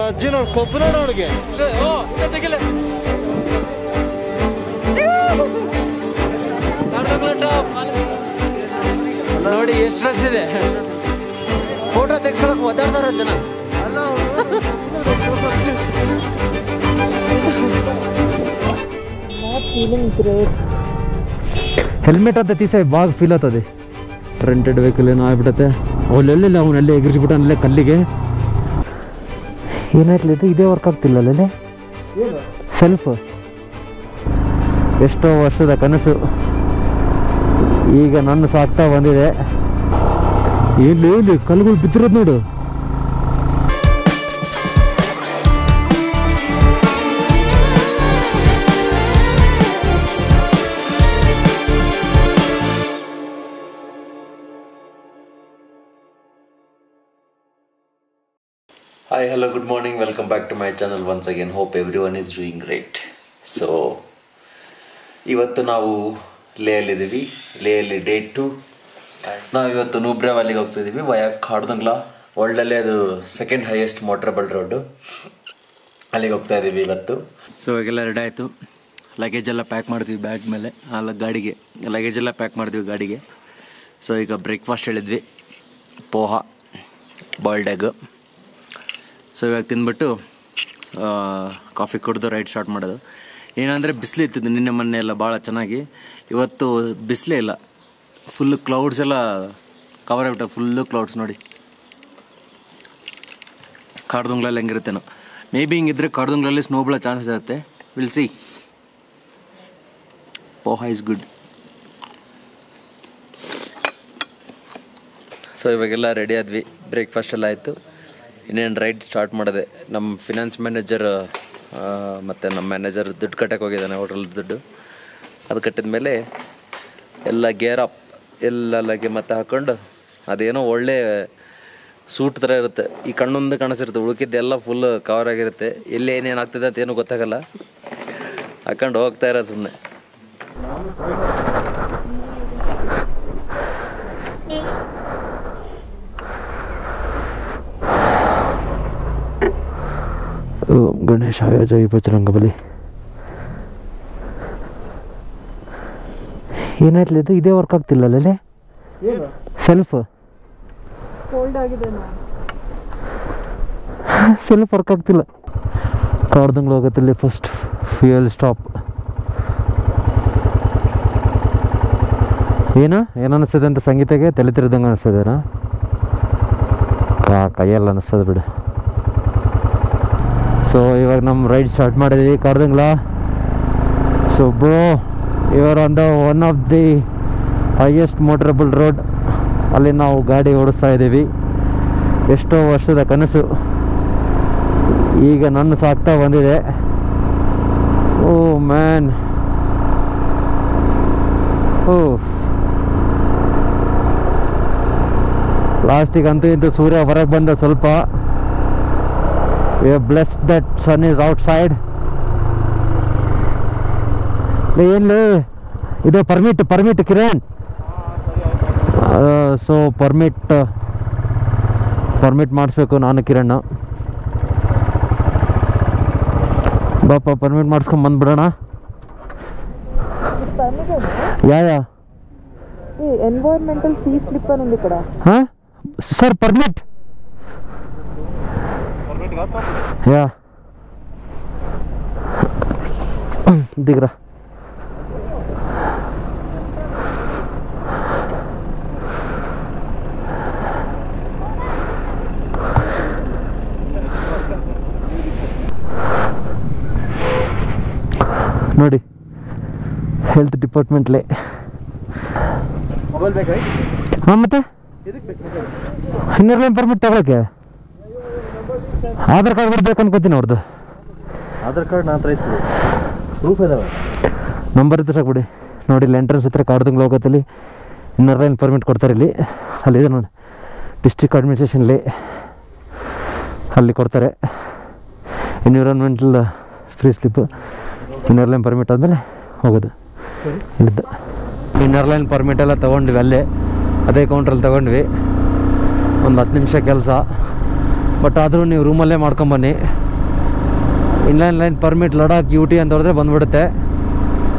ಅಜ್ಜಿ ನೋಡ್ ಕೊಬ್ಬು ನೋಡು ಅವ್ರಿಗೆ. ನೋಡಿ ಎಷ್ಟು ರಶ್ ಇದೆ. ಫೋಟೋ ತೆಗ್ಸ್ಕೊಳಕ್ ಒದ್ದಾಡ್ತಾರ ಜನ. ಹೆಲ್ಮೆಟ್ ಅಂತ ತೀಸ ಬಾಗ ಫೀಲ್ ಆಗ್ತದೆ. ರೆಂಟೆಡ್ ವೆಹಿಕಲ್ ಏನೋ ಆಗ್ಬಿಟ್ಟತೆ. ಅವಲ್ಲೆಲ್ಲ ಅವನಲ್ಲೇ ಎಗರಿಸ್ಬಿಟ್ಟನಲ್ಲೇ ಕಲ್ಲಿಗೆ. ಏನಾಯ್ತಲ್ಲ ಇದು ಇದೇ ವರ್ಕ್ ಆಗ್ತಿಲ್ಲ ಅಲ್ಲೇ ಸೆಲ್ಫ್. ಎಷ್ಟೋ ವರ್ಷದ ಕನಸು ಈಗ ನನ್ನ ಸಾಕ್ತಾ ಬಂದಿದೆ. ಎಲ್ಲಿ ಕಲ್ಲುಗಳು ಬಿದ್ದಿರೋದು ನೋಡು. Hi, hello, good morning. Welcome back to my channel once again. Hope everyone is doing great. So, ಇವತ್ತು ನಾವು ಲೇಯಲ್ಲಿದ್ದೀವಿ. ಲೇಯಲ್ಲಿ ಡೇ 2. ನಾವು ಇವತ್ತು ನೂಬ್ರಾ ವ್ಯಾಲಿಗೆ ಹೋಗ್ತಿದ್ದೀವಿ ವಯಾ ಖಾಡ್ದಂಗ್ಲಾ. ವರ್ಲ್ಡಲ್ಲೇ ಅದು ಸೆಕೆಂಡ್ ಹೈಯೆಸ್ಟ್ ಮೋಟ್ರಬಲ್ ರೋಡು. ಅಲ್ಲಿಗೆ ಹೋಗ್ತಾ ಇದ್ದೀವಿ ಇವತ್ತು. ಸೊ ಇವಾಗೆಲ್ಲ ರೆಡಿ ಆಯಿತು. ಲಗೇಜ್ ಎಲ್ಲ ಪ್ಯಾಕ್ ಮಾಡ್ತೀವಿ ಬ್ಯಾಗ್ ಮೇಲೆ. ಅಲ್ಲ ಗಾಡಿಗೆ ಲಗೇಜ್ ಎಲ್ಲ ಪ್ಯಾಕ್ ಮಾಡ್ತೀವಿ ಗಾಡಿಗೆ. ಸೊ ಈಗ ಬ್ರೇಕ್ಫಾಸ್ಟ್ ಹೇಳಿದ್ವಿ, ಪೋಹಾ, ಬಾಯ್ಲ್ಡ್ ಎಗ್. ಸೊ ಇವಾಗ ತಿಂದ್ಬಿಟ್ಟು ಕಾಫಿ ಕುಡಿದು ರೈಡ್ ಸ್ಟಾರ್ಟ್ ಮಾಡೋದು. ಏನಂದರೆ ಬಿಸಿಲು ಇತ್ತಿದ್ದು ನಿನ್ನೆ ಮೊನ್ನೆ ಎಲ್ಲ ಭಾಳ ಚೆನ್ನಾಗಿ. ಇವತ್ತು ಬಿಸಿಲೇ ಇಲ್ಲ, ಫುಲ್ಲು ಕ್ಲೌಡ್ಸ್ ಎಲ್ಲ ಕವರ್ ಆಗಿಬಿಟ್ಟು. ಫುಲ್ಲು ಕ್ಲೌಡ್ಸ್ ನೋಡಿ. ಕಾಡ್ದುಂಗ್ಲಲ್ಲಿ ಹೆಂಗಿರುತ್ತೇನೋ. ಮೇ ಬಿ ಹಿಂಗಿದ್ರೆ ಕಾಡ್ದುಂಗ್ಲಲ್ಲಿ ಸ್ನೋ ಬೀಳೋ ಚಾನ್ಸಸ್ ಇರುತ್ತೆ. Will see. Poha is good. So ಇವಾಗೆಲ್ಲ ರೆಡಿ ಆದ್ವಿ, ಬ್ರೇಕ್ಫಾಸ್ಟ್ ಎಲ್ಲ ಆಯಿತು. ಇನ್ನೇನು ರೈಡ್ ಸ್ಟಾರ್ಟ್ ಮಾಡಿದೆ. ನಮ್ಮ ಫಿನಾನ್ಸ್ ಮ್ಯಾನೇಜರ್ ಮತ್ತು ನಮ್ಮ ಮ್ಯಾನೇಜರ್ ದುಡ್ಡು ಕಟ್ಟಕ್ಕೆ ಹೋಗಿದ್ದಾನೆ, ಹೋಟೆಲ್ ದುಡ್ಡು. ಅದು ಕಟ್ಟಿದ ಮೇಲೆ ಎಲ್ಲ ಗೇರ್ ಅಪ್ ಎಲ್ಲ ಲಗ್ಗೆ ಮತ್ತೆ ಹಾಕ್ಕೊಂಡು, ಅದೇನೋ ಒಳ್ಳೆ ಸೂಟ್ ಥರ ಇರುತ್ತೆ. ಈ ಕಣ್ಣೊಂದು ಕಾಣಿಸಿರುತ್ತೆ, ಉಳುಕಿದ್ದೆಲ್ಲ ಫುಲ್ ಕವರ್ ಆಗಿರುತ್ತೆ. ಎಲ್ಲಿ ಏನೇನು ಆಗ್ತಿದೆ ಅಂತ ಏನೂ ಗೊತ್ತಾಗಲ್ಲ. ಹಾಕೊಂಡು ಹೋಗ್ತಾ ಇರೋದು ಸುಮ್ಮನೆ. ಗಣೇಶಾಯ ಜೈ ಬಜರಂಗಬಲಿ. ಏನಾಯ್ತಲ್ಲ ಇದು ಇದೇ ವರ್ಕ್ ಆಗ್ತಿಲ್ಲ ಅಲ್ಲೇ ಸೆಲ್ಫ್. ಸೆಲ್ಫ್ ವರ್ಕ್ ಆಗ್ತಿಲ್ಲ. ಕಾಡ್ದಂಗ್ಳು ಹೋಗತ್ತಲ್ಲಿ ಫಸ್ಟ್ ಫ್ಯೂಯಲ್ ಸ್ಟಾಪ್. ಏನು ಅನಿಸ್ತದೆ ಅಂತ ಸಂಗೀತಗೆ ತಲೆ ತಿರ್ದಂಗೆ ಅನಿಸ್ತದೇನಾ? ಕೈಯಲ್ಲ ಅನಿಸ್ತದೆ ಬಿಡು. ಸೊ ಇವಾಗ ನಮ್ಮ ರೈಡ್ ಸ್ಟಾರ್ಟ್ ಮಾಡಿದ್ವಿ ಕಾಡ್ದಂಗ್ಲ. ಸೊ ಬ್ರೋ, ಇವರು one of the highest motorable road. ಅಲ್ಲಿ ನಾವು ಗಾಡಿ ಓಡಿಸ್ತಾ ಇದ್ದೀವಿ. ಎಷ್ಟೋ ವರ್ಷದ ಕನಸು ಈಗ ನನ್ನ ಸಾಕ್ತಾ ಬಂದಿದೆ. ಓ ಮ್ಯಾನ್, ಓ ಲಾಸ್ಟಿಗೆ ಅಂತೂ ಇಂತೂ ಸೂರ್ಯ ಹೊರಗೆ ಬಂದ ಸ್ವಲ್ಪ. We are blessed that sun is outside. ಏನ್ಲೇ ಇದು ಪರ್ಮಿಟ್ ಕಿರಣ್. ಸೊ ಪರ್ಮಿಟ್ ಮಾಡಿಸ್ಬೇಕು ನಾನು ಕಿರಣ್. ಬಾಪ ಪರ್ಮಿಟ್ ಮಾಡಿಸ್ಕೊಂಡು ಬಂದ್ಬಿಡೋಣ. ಯಾ ಎನ್ವೈರ್ಮೆಂಟಲ್ ಫೀ ಸ್ಲಿಪ್ అని ఉంది ఇక్కడ. ಹಾಂ ಸರ್, ಪರ್ಮಿಟ್ ಯಾ ದಿಗ್ರಾ. ನೋಡಿ ಹೆಲ್ತ್ ಡಿಪಾರ್ಟ್ಮೆಂಟ್ಲೇ. ಹಾಂ, ಮತ್ತೆ ಇನ್ನರ್ಲೈನ್ ಪರ್ಮಿಟ್ ತಗೊಳಕ್ಕೆ ಆಧಾರ್ ಕಾರ್ಡ್ ಬರ್ಬೇಕು ಅನ್ಕೋತೀನಿ. ಅವ್ರದ್ದು ಆಧಾರ್ ಕಾರ್ಡ್ ನಾನು ರೈತರು ಪ್ರೂಫ್ ಇದಾವೆ, ನಂಬರ್ ಇತ್ತು ಸಾಕು ಬಿಡಿ. ನೋಡಿ ಇಲ್ಲಿ ಎಂಟ್ರೆನ್ಸ್ ಹತ್ರ ಕಾಡ್ದಂಗ್ಳು ಹೋಗೋತ್ತಲ್ಲಿ ಇನ್ನರ್ಲೈನ್ ಪರ್ಮಿಟ್ ಕೊಡ್ತಾರೆ. ಇಲ್ಲಿ ಅಲ್ಲಿದೆ ನೋಡಿ, ಡಿಸ್ಟ್ರಿಕ್ಟ್ ಅಡ್ಮಿನಿಸ್ಟ್ರೇಷನ್ಲಿ ಅಲ್ಲಿ ಕೊಡ್ತಾರೆ. ಎನ್ವಿರಾನ್ಮೆಂಟಲ್ ಫ್ರೀ ಸ್ಲಿಪ್, ಇನ್ನರ್ಲೈನ್ ಪರ್ಮಿಟ್ ಆದಮೇಲೆ ಹೋಗೋದು. ಇಲ್ಲಿದ್ದ ಇನ್ನರ್ಲೈನ್ ಪರ್ಮಿಟ್ ಎಲ್ಲ ತೊಗೊಂಡ್ವಿ, ಅಲ್ಲೇ ಅದೇ ಕೌಂಟ್ರಲ್ಲಿ ತೊಗೊಂಡ್ವಿ. ಒಂದು 10 ನಿಮಿಷ ಕೆಲಸ. ಬಟ್ ಆದರೂ ನೀವು ರೂಮಲ್ಲೇ ಮಾಡ್ಕೊಂಬನ್ನಿ. ಇನ್ಲೈನ್ ಪರ್ಮಿಟ್ ಲಡಾಖ್ UT ಅಂತ ಹೊಡೆದ್ರೆ ಬಂದುಬಿಡುತ್ತೆ.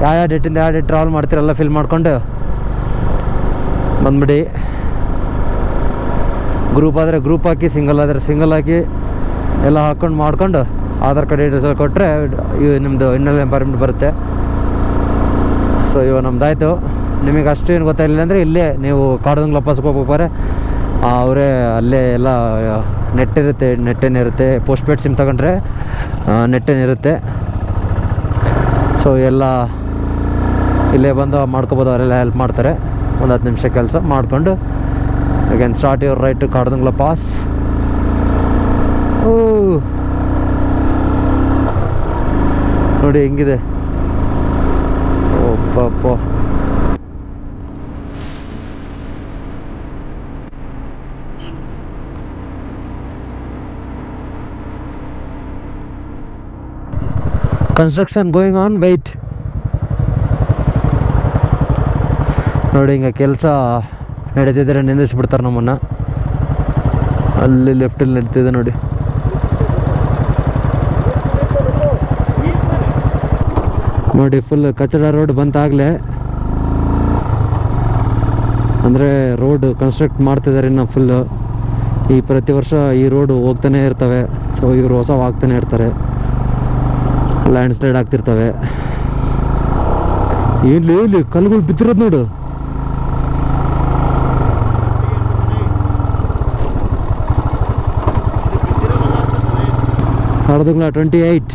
ಯಾವ ಡೇಟಿಂದ ಯಾವ ಡೇಟ್ ಟ್ರಾವೆಲ್ ಮಾಡ್ತೀರಲ್ಲ ಫಿಲ್ ಮಾಡ್ಕೊಂಡು ಬಂದ್ಬಿಡಿ. ಗ್ರೂಪ್ ಆದರೆ ಗ್ರೂಪ್ ಹಾಕಿ, ಸಿಂಗಲ್ ಆದರೆ ಸಿಂಗಲ್ ಹಾಕಿ ಎಲ್ಲ ಹಾಕ್ಕೊಂಡು ಮಾಡ್ಕೊಂಡು ಆಧಾರ್ ಕಾರ್ಡ್ ಡೀಟೇಲ್ಸ್ ಎಲ್ಲ ಕೊಟ್ಟರೆ ನಿಮ್ಮದು ಇನ್ಲೈನ್ ಪರ್ಮಿಟ್ ಬರುತ್ತೆ. ಸೊ ಇವಾಗ ನಮ್ದಾಯಿತು. ನಿಮಗೆ ಅಷ್ಟು ಏನು ಗೊತ್ತಾಗಿಲ್ಲ ಅಂದರೆ ಇಲ್ಲೇ ನೀವು ಕಾಡ್ದಂಗೆ ಲಪಾಸ್ಗೆ ಹೋಗ್ಬೇಕಾರೆ ಅವರೇ ಅಲ್ಲೇ ಎಲ್ಲ ನೆಟ್ಟೇನಿರುತ್ತೆ. ಪೋಸ್ಟ್ಪೇಡ್ ಸಿಮ್ ತಗೊಂಡ್ರೆ ನೆಟ್ಟೇನಿರುತ್ತೆ. ಸೊ ಎಲ್ಲ ಇಲ್ಲೇ ಬಂದು ಮಾಡ್ಕೋಬೋದು, ಅವರೆಲ್ಲ ಹೆಲ್ಪ್ ಮಾಡ್ತಾರೆ. ಒಂದು 10 ನಿಮಿಷ ಕೆಲಸ ಮಾಡಿಕೊಂಡು again start your ride to Kaddangla pass. ನೋಡಿ ಹೆಂಗಿದೆ. ಓಪ್ಪ ಕನ್ಸ್ಟ್ರಕ್ಷನ್ ಗೋಯಿಂಗ್ ಆನ್, ವೆಯ್ಟ್. ನೋಡಿ ಹಿಂಗೆ ಕೆಲಸ ನಡೀತಿದ್ರೆ ನಿಂದಿಸ್ಬಿಡ್ತಾರೆ ನಮ್ಮನ್ನು. ಅಲ್ಲಿ ಲೆಫ್ಟಲ್ಲಿ ನಡೀತಿದೆ ನೋಡಿ. ನೋಡಿ ಫುಲ್ ಕಚಡ ರೋಡ್ ಬಂತಾಗಲೇ, ಅಂದರೆ ರೋಡ್ ಕನ್ಸ್ಟ್ರಕ್ಟ್ ಮಾಡ್ತಿದ್ದಾರೆ ಇನ್ನು ಫುಲ್ಲು. ಈ ಪ್ರತಿ ವರ್ಷ ಈ ರೋಡು ಹೋಗ್ತಾನೆ ಇರ್ತವೆ. ಸೊ ಇವರು ಹೊಸ ಆಗ್ತಾನೆ ಇರ್ತಾರೆ, ಲ್ಯಾಂಡ್ ಸ್ಲೈಡ್ ಆಗ್ತಿರ್ತವೆ. ಇಲ್ಲಿ ಕಲ್ಲುಗಳು ಬಿದ್ದಿರೋದು ನೋಡು. ಕಾಡ್ದಂಗ್ಲ 28.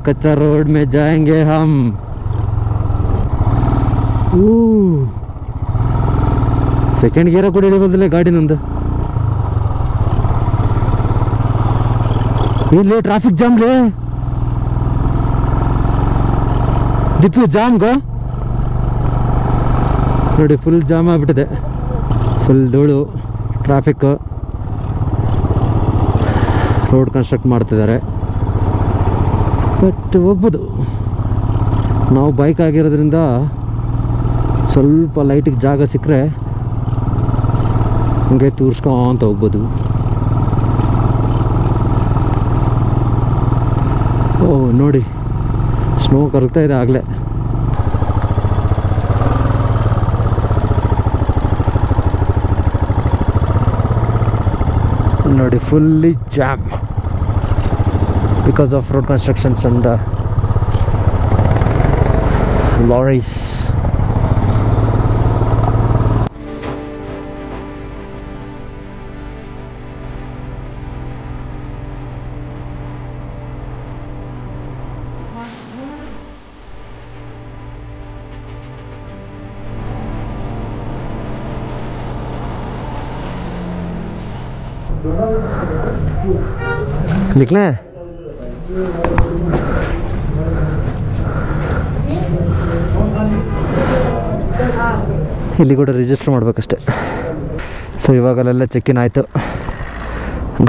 कच्चा रोड में जाएंगे हम. ಸೆಕೆಂಡ್ ಗೇರ ಕೂಡ ಇಡಬೋದಲ್ಲ ಗಾಡಿ ನಂದು. ಇಲ್ಲಿ ಟ್ರಾಫಿಕ್ ಜಾಮ್ಲೇ ದಿಪ್ಪು ಜಾಮ್ಗೋ ನೋಡಿ. ಫುಲ್ ಜಾಮ್ ಆಗಿಬಿಟ್ಟಿದೆ, ಫುಲ್ ಧೂಳು, ಟ್ರಾಫಿಕ್. ರೋಡ್ ಕನ್ಸ್ಟ್ರಕ್ಟ್ ಮಾಡ್ತಿದ್ದಾರೆ, ಬಟ್ ಹೋಗ್ಬೋದು. ನಾವು ಬೈಕ್ ಆಗಿರೋದ್ರಿಂದ ಸ್ವಲ್ಪ ಲೈಟಿಗೆ ಜಾಗ ಸಿಕ್ಕರೆ ಹಂಗೆ ತೂರ್ಸ್ಕೊಂತ ಹೋಗ್ಬೋದು. ಓಹ್ ನೋಡಿ, ಸ್ನೋ ಕರಗ್ತಾ ಇದೆ ಆಗಲೇ. ನೋಡಿ fully jam because of road constructions and lorries. निकले ಇಲ್ಲಿ ಕೂಡ ರಿಜಿಸ್ಟರ್ ಮಾಡಬೇಕಷ್ಟೆ. ಸೊ ಇವಾಗಲೆಲ್ಲ ಚೆಕ್ಕಿನ್ ಆಯಿತು,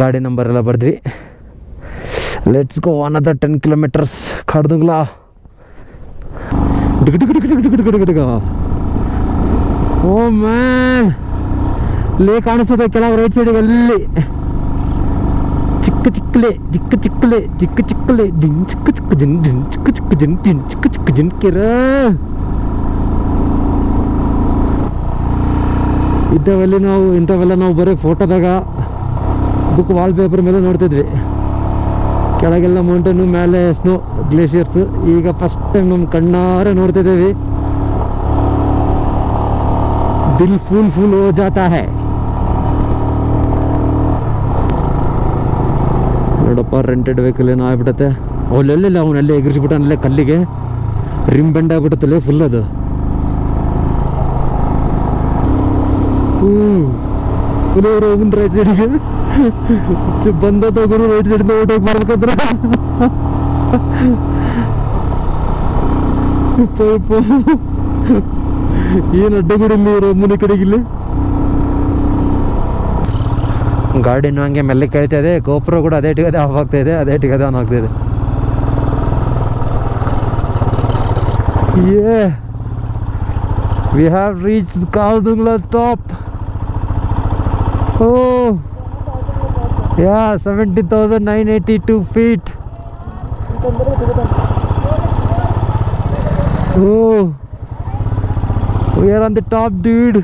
ಗಾಡಿ ನಂಬರ್ ಎಲ್ಲ ಬರೆದ್ವಿ. Let's go another 10 kilometers. Kaddangla oh man, ಲೇ ಕಾಣಿಸ್ತದೆ ಕೆಳಗೆ ರೈಟ್ ಸೈಡಿಗೆ. ಅಲ್ಲಿ ಚಿಕ್ಕ ಚಿಕ್ಕಲೆ ಡಿನ್ ಚಿಕ್ಕ ಜಿನ್ ಡಿನ್ ಚಿಕ್ಕ ಜಿನ್ ಡಿನ್ ಚಿಕ್ಕ ಜಿನ್ ಕಿರ ಇಂಥವೆಲ್ಲ ನಾವು ಬರೀ ಫೋಟೋದಾಗ ಬುಕ್ ವಾಲ್ ಪೇಪರ್ ಮೇಲೆ ನೋಡ್ತಿದ್ವಿ. ಕೆಳಗೆಲ್ಲ ಮೌಂಟೇನು, ಮೇಲೆ ಸ್ನೋ, ಗ್ಲೇಷಿಯರ್ಸ್. ಈಗ ಫಸ್ಟ್ ಟೈಮ್ ನಮ್ಮ ಕಣ್ಣಾರೆ ನೋಡ್ತಿದ್ದೀವಿ. ದಿಲ್ ಫುಲ್ ಹೋ ಜಾತಾ ಹೈ. ನೋಡಪ್ಪ, ರೆಂಟೆಡ್ ವೆಹಿಕಲ್ ಏನೋ ಆಗ್ಬಿಟ್ಟತೆ. ಅವಲ್ಲೆಲ್ಲ ಅವನಲ್ಲೇ ಎಗರಿಸ್ಬಿಟ್ಟನಲ್ಲೇ ಕಲ್ಲಿಗೆ, ರಿಮ್ ಬೆಂಡ್ ಆಗ್ಬಿಟ್ಟತ್ತಲ್ಲೇ ಫುಲ್ ಅದು. ಹೋಗ್ಬಿಟ್ಟು ರೈಟ್ ಸೈಡಿಗೆ ಬಂದ ತಗೋರು ರೈಟ್ ಸೈಡಿಂದ ಊಟಕ್ಕೆ ಮಾಡ್ಬೇಕಂದ್ರೆ ಏನು ಅಡ್ಡಗುಡಿಲ್ಲಿ ರೊಮ್ಮನೆ ಕಡೆಗಿಲ್ಲಿ. ಗಾಡಿನೂ ಹಂಗೆ ಮೆಲ್ಲ ಕೇಳ್ತಾ ಇದೆ, ಗೋಪುರ ಕೂಡ ಅದೇ ಟಿಗದೆ ಆಫ್ ಆಗ್ತಾ ಇದೆ, ಅದೇ ಟಿಗದೆ ಆನ್ ಆಗ್ತಾ ಇದೆ. Yeah, we have reached Kardungla top. Oh, yeah, 70,982 feet. Oh, we are on the top, dude.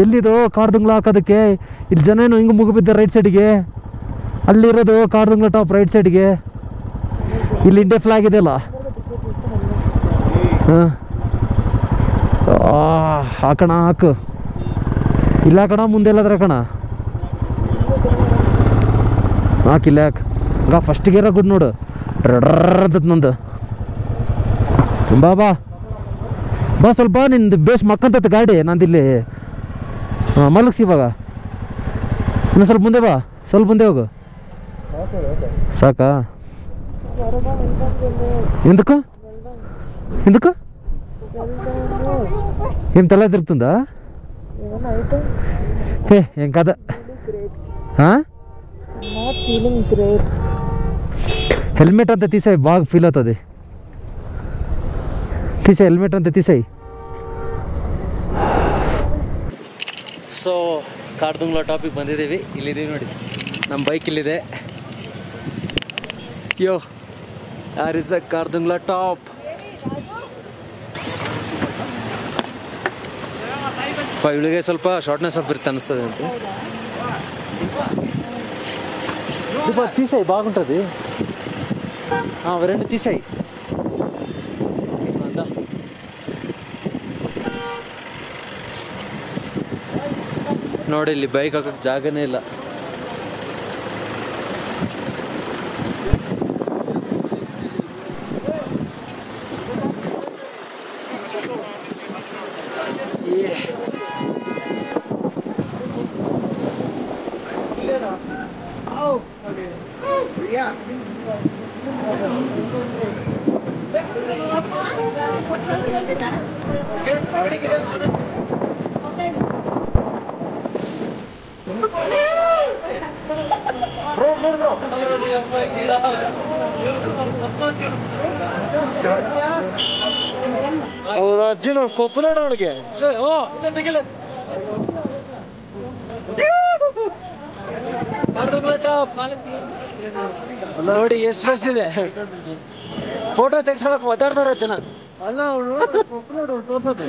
ಎಲ್ಲಿದು ಕಾರ್ದುಂಗ್ಲ ಹಾಕೋದಕ್ಕೆ? ಇಲ್ಲಿ ಜನ ಏನು ಹಿಂಗೆ ಮುಗಿಬಿದ್ದ ರೈಟ್ ಸೈಡ್ಗೆ. ಅಲ್ಲಿರೋದು ಕಾರ್ದುಂಗ್ಲ ಟಾಪ್ ರೈಟ್ ಸೈಡ್ಗೆ. ಇಲ್ಲಿ ಇಂಡಿಯಾ ಫ್ಲಾಗ್ ಇದೆಯಲ್ಲ. ಹಾಂ, ಹಾಕೋಣ, ಹಾಕು. ಇಲ್ಲ ಹಾಕೋಣ, ಮುಂದೆ ಎಲ್ಲಾದ್ರೆ ಹಾಕೋಣ. ಹಾಕಿಲ್ಲ, ಯಾಕೆ ಈಗ ಫಸ್ಟಿಗೆ ಇರೋ ಗುಡ್ ನೋಡು. ಅಂತದ ನಂದು. ಬಾ ಬಾ ಬಾ, ಸ್ವಲ್ಪ ನಿಂದು ಬೇಸ್ ಮಕ್ಕಂತತ್ತು ಗಾಡಿ. ನಂದಿಲ್ಲಿ ಮಲಗಿಸಿ ಇವಾಗ. ಇನ್ನು ಸ್ವಲ್ಪ ಮುಂದೆ ಬಾ, ಸ್ವಲ್ಪ ಮುಂದೆ ಹೋಗು. ಸಾಕಾ? ఎందుకు ఎందుకు ఏం తల తిరుగుతుందా? ఏం కాదా? హెల్మెట్ అంతా తీసాయి, బాగా ఫీల్ అవుతుంది. తీసాయి హెల్మెట్ అంతా తీసాయి. ಸೊ ಕಾರ್ದುಂಗ್ಲ ಟಾಪಿಗೆ ಬಂದಿದ್ದೀವಿ. ಇಲ್ಲಿದ್ದೀವಿ ನೋಡಿ, ನಮ್ಮ ಬೈಕ್ ಇಲ್ಲಿದೆ. ಯೋ, ಯಾರ್ ಇಸ್ ದ ಕಾರ್ದುಂಗ್ಲ ಟಾಪ್? ಇವಳಿಗೆ ಸ್ವಲ್ಪ ಶಾರ್ಟ್ನೆಸ್ ಆಫ್ ಇರುತ್ತೆ ಅನಿಸ್ತದೆ ಅಂತ. తీసాయి, బాగుంటుంది. రెండు తీసాయి. ನೋಡಿ, ಇಲ್ಲಿ ಬೈಕ್ ಹಾಕಕ್ಕೆ ಜಾಗನೇ ಇಲ್ಲ. ಅವ್ರ ಅಜ್ಜಿನ ಕೊಪ್ಪನಾಡ ಅವಳಿಗೆ ನೋಡಿ ಎಷ್ಟು ರಶ್ ಇದೆ. ಫೋಟೋ ತೆಗ್ಸ್ಕೊಳಕ್ ಒದ್ದಾಡ್ತಾರ ಜನ. ಅಲ್ಲ ಅವಳು ಕೊಪ್ಪನಾಡ ತೋರ್ಸೋದು.